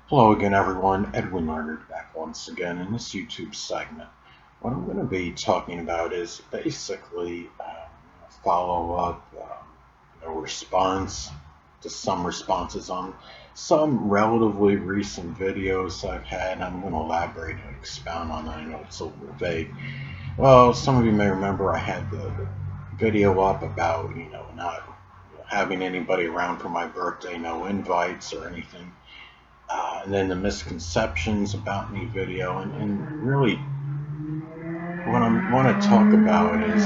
Hello again, everyone. Edwin Learnard back once again in this YouTube segment. What I'm going to be talking about is basically follow-up, response to some responses on some relatively recent videos I've had. I'm going to elaborate and expound on that. I know it's a little vague. Well, some of you may remember I had the video up about not having anybody around for my birthday, no invites or anything. And then the misconceptions about me video, and really what I want to talk about is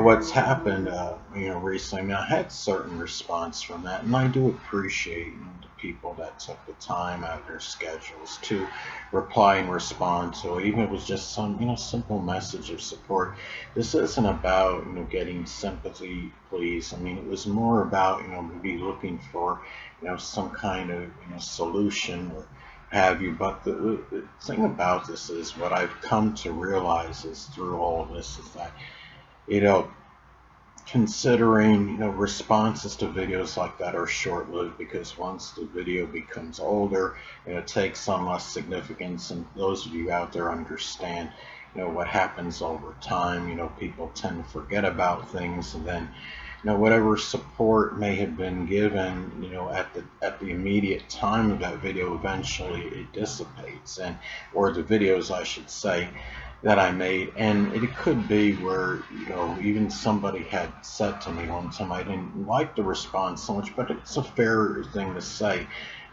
what's happened recently. I mean, I had certain response from that, and I do appreciate the people that took the time out of their schedules to reply and respond to it, even if it was just some simple message of support. This isn't about getting sympathy, please. I mean, it was more about maybe looking for some kind of solution or have you. But the thing about this is what I've come to realize is through all of this is that you know considering responses to videos like that are short-lived, because once the video becomes older it takes on less significance, and those of you out there understand what happens over time. People tend to forget about things, and then whatever support may have been given at the immediate time of that video, eventually it dissipates, and or the videos I should say that I made. And it could be where even somebody had said to me one time, I didn't like the response so much, but it's a fair thing to say,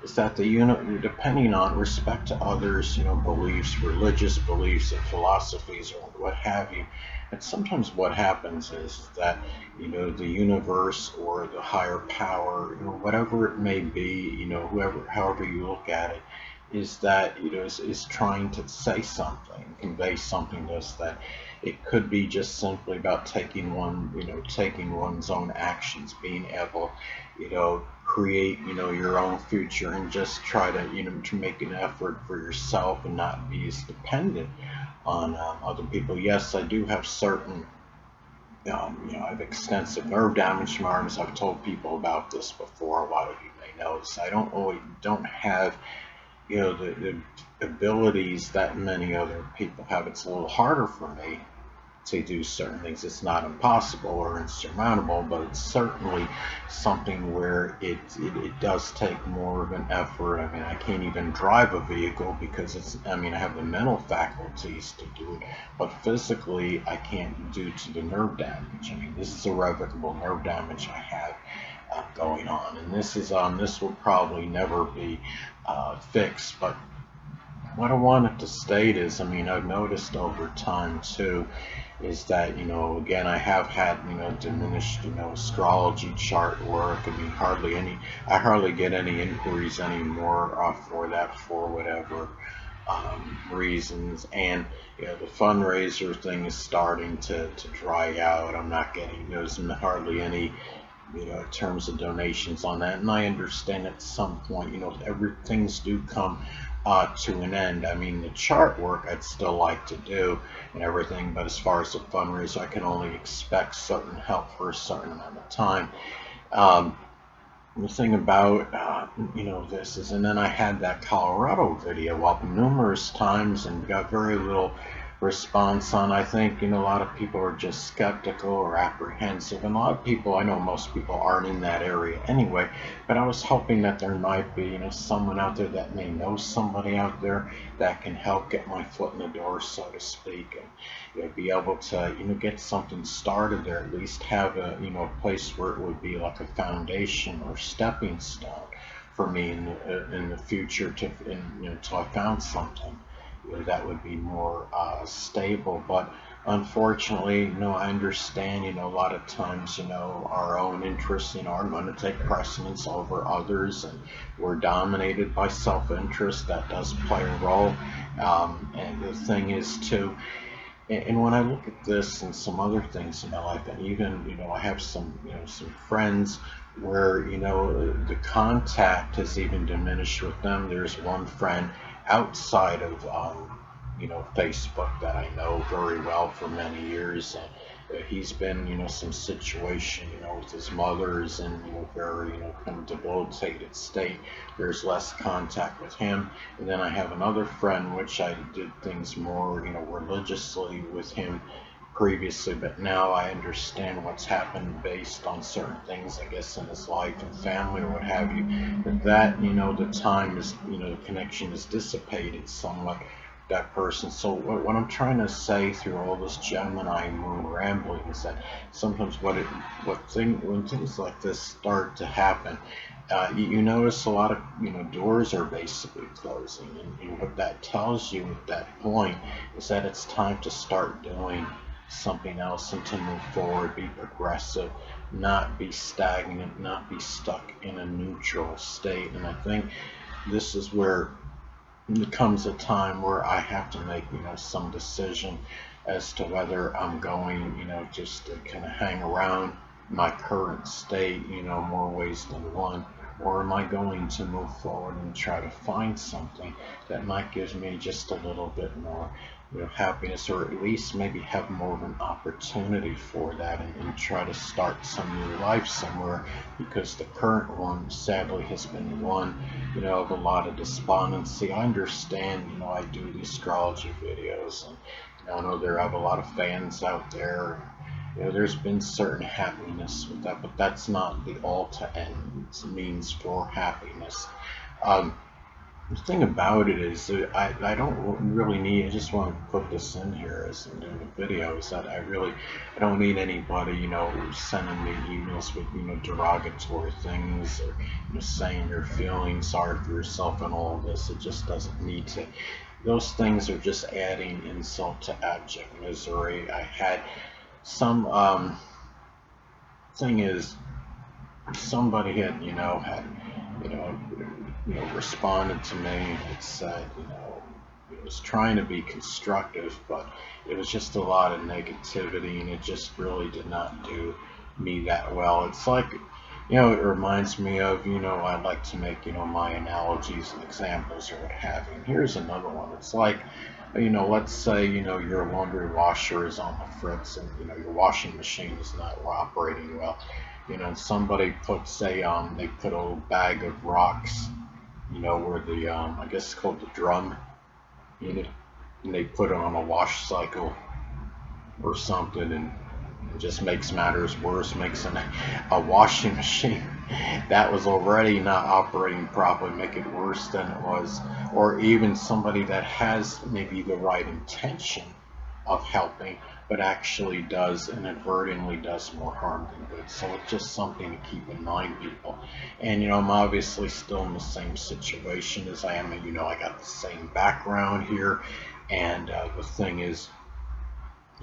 is that depending on respect to others beliefs, religious beliefs and philosophies or what have you, and sometimes what happens is that the universe or the higher power, whatever it may be, whoever, however you look at it, is that is trying to say something, convey something to us. That it could be just simply about taking one's own actions, being able create your own future, and just try to make an effort for yourself and not be as dependent on other people. Yes, I do have certain I have extensive nerve damage to my arms. I've told people about this before. A lot of you may know this. I don't have the abilities that many other people have. It's a little harder for me to do certain things. It's not impossible or insurmountable, but it's certainly something where it does take more of an effort. I mean, I can't even drive a vehicle because I have the mental faculties to do it, but physically I can't due to the nerve damage. I mean, this is irrevocable nerve damage I have going on, and this will probably never be fixed. But what I wanted to state is, I mean, I've noticed over time too, is that again, I have had diminished astrology chart work. I mean, I hardly get any inquiries anymore for that, for whatever reasons. And the fundraiser thing is starting to dry out. I'm not getting, there's hardly any terms of donations on that, and I understand at some point things do come to an end. I mean, the chart work I'd still like to do and everything, but as far as the fundraiser, I can only expect certain help for a certain amount of time. The thing about this is, and then I had that Colorado video up numerous times and got very little response on. I think a lot of people are just skeptical or apprehensive, and a lot of people, I know most people aren't in that area anyway, but I was hoping that there might be someone out there that may know somebody out there that can help get my foot in the door, so to speak, and be able to get something started there, at least have a place where it would be like a foundation or stepping stone for me in the future to until I found something that would be more stable. But unfortunately, I understand, a lot of times, our own interests, are going to take precedence over others, and we're dominated by self-interest. That does play a role. And the thing is, too, and when I look at this and some other things in my life, and even, I have some friends where, the contact has even diminished with them. There's one friend outside of, Facebook that I know very well for many years. And he's been, some situation, with his mother is in, very, kind of debilitated state. There's less contact with him. And then I have another friend, which I did things more, religiously with him previously, but now I understand what's happened based on certain things, I guess, in his life and family or what have you. But that, the time is, the connection is dissipated somewhat, that person. So what I'm trying to say through all this Gemini moon rambling is that sometimes when things like this start to happen, you notice a lot of doors are basically closing, and what that tells you at that point is that it's time to start doing something else and to move forward, be progressive, not be stagnant, not be stuck in a neutral state. And I think this is where there comes a time where I have to make, some decision as to whether I'm going, just to kind of hang around my current state, more ways than one, or am I going to move forward and try to find something that might give me just a little bit more, happiness, or at least maybe have more of an opportunity for that, and try to start some new life somewhere, because the current one sadly has been one, of a lot of despondency. I understand, I do the astrology videos, and I know there are a lot of fans out there. There's been certain happiness with that, but that's not the all to end. It's a means for happiness. Um, the thing about it is that I don't really need, I just want to put this in here as I'm doing the video, is that I don't need anybody, sending me emails with, derogatory things, or, saying your feelings, sorry for yourself and all of this. It just doesn't need to. Those things are just adding insult to abject misery. I had some, thing is, somebody had, you know, responded to me and said, it was trying to be constructive, but it was just a lot of negativity, and it just really did not do me that well. It's like, it reminds me of, I like to make, my analogies and examples or what have you. And here's another one. It's like, let's say, your laundry washer is on the fritz, and, your washing machine is not operating well. Somebody puts they put a little bag of rocks, where the, I guess it's called the drum unit, and they put it on a wash cycle or something, and it just makes matters worse, makes a washing machine that was already not operating properly make it worse than it was. Or even somebody that has maybe the right intention of helping, but actually does inadvertently does more harm than good. So it's just something to keep in mind, people. And I'm obviously still in the same situation as I am, and I got the same background here. And the thing is,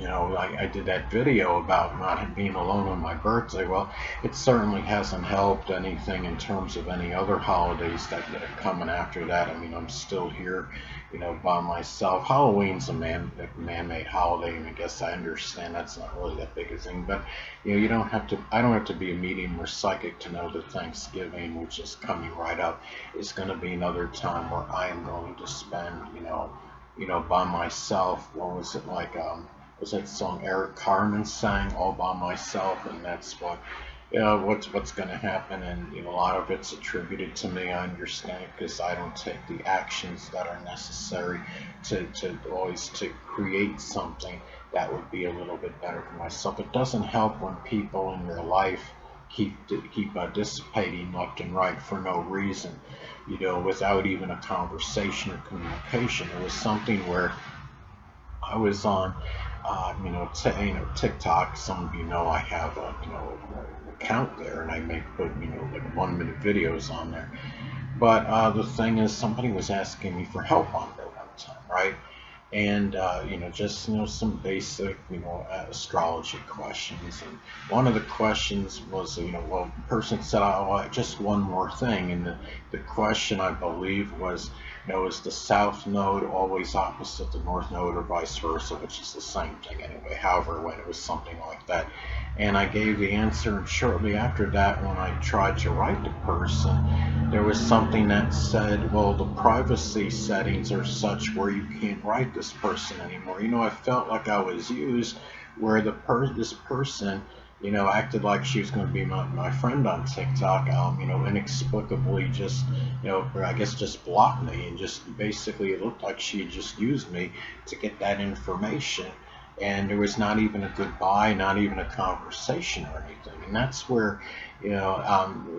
I did that video about not being alone on my birthday. Well, it certainly hasn't helped anything in terms of any other holidays that are coming after that. I mean, I'm still here, by myself. Halloween's a man-made holiday, and I guess I understand that's not really that big a thing. But you don't have to. I don't have to be a medium or psychic to know that Thanksgiving, which is coming right up, is going to be another time where I am going to spend, by myself. What was it like? Was that song Eric Carmen sang, All By Myself? And that's what's going to happen. And a lot of it's attributed to me. I understand it, because I don't take the actions that are necessary to always to create something that would be a little bit better for myself. It doesn't help when people in your life keep dissipating left and right for no reason, without even a conversation or communication. It was something where I was on, TikTok. Some of I have an account there, and I may put, like 1-minute videos on there. But the thing is, somebody was asking me for help on there one time, right? And just some basic astrology questions. And one of the questions was, well, the person said, oh, just one more thing. And the question, I believe, was, is the south node always opposite the north node, or vice versa, which is the same thing anyway. However, when it was something like that, and I gave the answer, and shortly after that, when I tried to write the person, there was something that said, well, the privacy settings are such where you can't write this person anymore. I felt like I was used, where this person, acted like she was going to be my friend on TikTok, inexplicably just, or I guess just blocked me, and just basically it looked like she had just used me to get that information. And there was not even a goodbye, not even a conversation or anything. And that's where,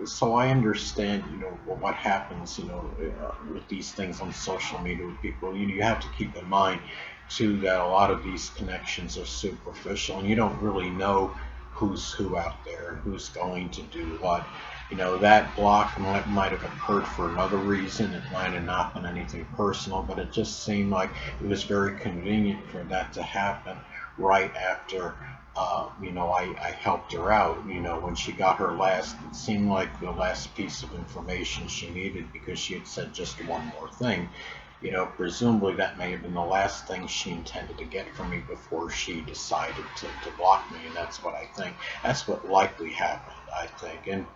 so I understand, what happens, with these things on social media with people. You have to keep in mind, too, that a lot of these connections are superficial, and you don't really know who's who out there, who's going to do what. That block might have occurred for another reason. It might have not been anything personal, but it just seemed like it was very convenient for that to happen right after, I helped her out. When she got her last, it seemed like the last piece of information she needed, because she had said just one more thing. Presumably that may have been the last thing she intended to get from me before she decided to block me, and that's what I think. That's what likely happened, I think.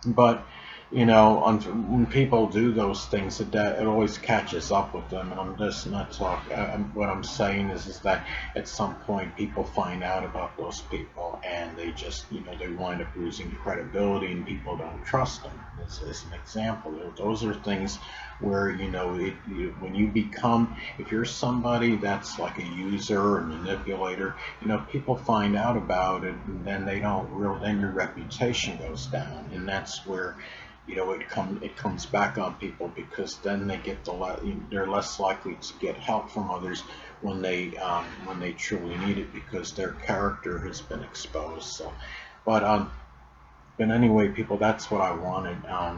But when people do those things, it always catches up with them. And I'm just not talking. What I'm saying is that at some point people find out about those people, and they just, they wind up losing credibility, and people don't trust them. As an example, those are things where, when you become, if you're somebody that's like a user or manipulator, people find out about it, and then they don't real, then your reputation goes down, and that's where, it comes back on people, because then they get they're less likely to get help from others when they truly need it, because their character has been exposed. So, but but anyway, people, that's what I wanted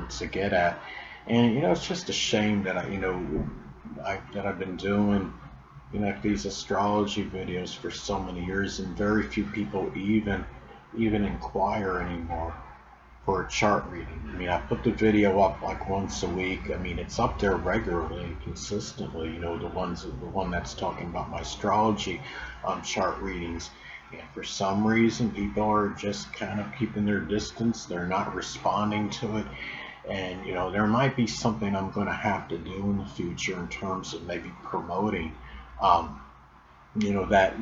to get at. And it's just a shame that I've been doing, these astrology videos for so many years, and very few people even inquire anymore for a chart reading. I mean, I put the video up like once a week. I mean, it's up there regularly and consistently. The one that's talking about my astrology chart readings. And for some reason, people are just kind of keeping their distance. They're not responding to it. And there might be something I'm going to have to do in the future in terms of maybe promoting, um, that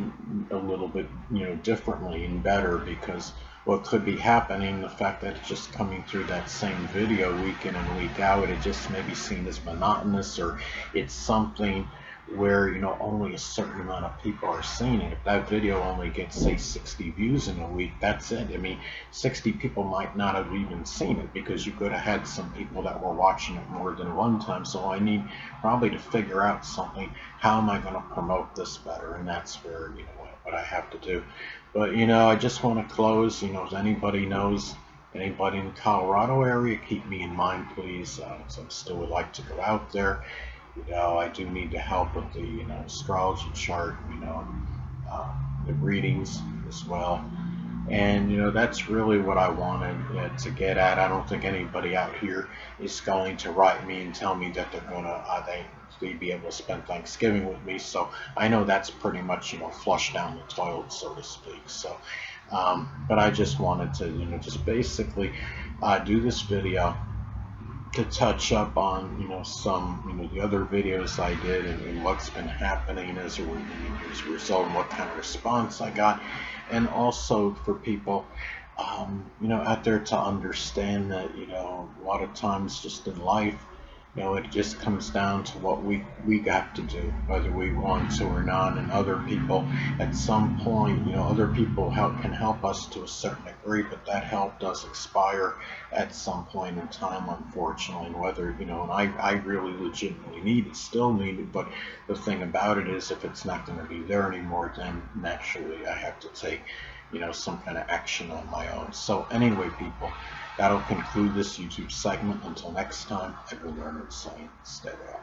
a little bit, differently and better, because what could be happening, the fact that it's just coming through that same video week in and week out, it just may be seen as monotonous, or it's something where, only a certain amount of people are seeing it. If that video only gets, say, 60 views in a week, that's it. I mean, 60 people might not have even seen it, because you could have had some people that were watching it more than one time. So I need probably to figure out something. How am I going to promote this better? And that's where, what I have to do. But, I just want to close. If anybody knows anybody in the Colorado area, keep me in mind, please. So I still would like to go out there. I do need to help with the, astrology chart, the readings as well. And, that's really what I wanted to get at. I don't think anybody out here is going to write me and tell me that they're going to, they be able to spend Thanksgiving with me. So I know that's pretty much, flushed down the toilet, so to speak. So, but I just wanted to, just basically do this video to touch up on, some, the other videos I did, and what's been happening as a result, and what kind of response I got. And also for people, out there, to understand that, a lot of times just in life, it just comes down to what we got to do, whether we want to or not. And other people, at some point, other people can help us to a certain degree, but that help does expire at some point in time, unfortunately. And whether, and I really legitimately still need it, but the thing about it is, if it's not going to be there anymore, then naturally I have to take, some kind of action on my own. So anyway, people, that'll conclude this YouTube segment. Until next time, Edwin Learnard saying, stay well.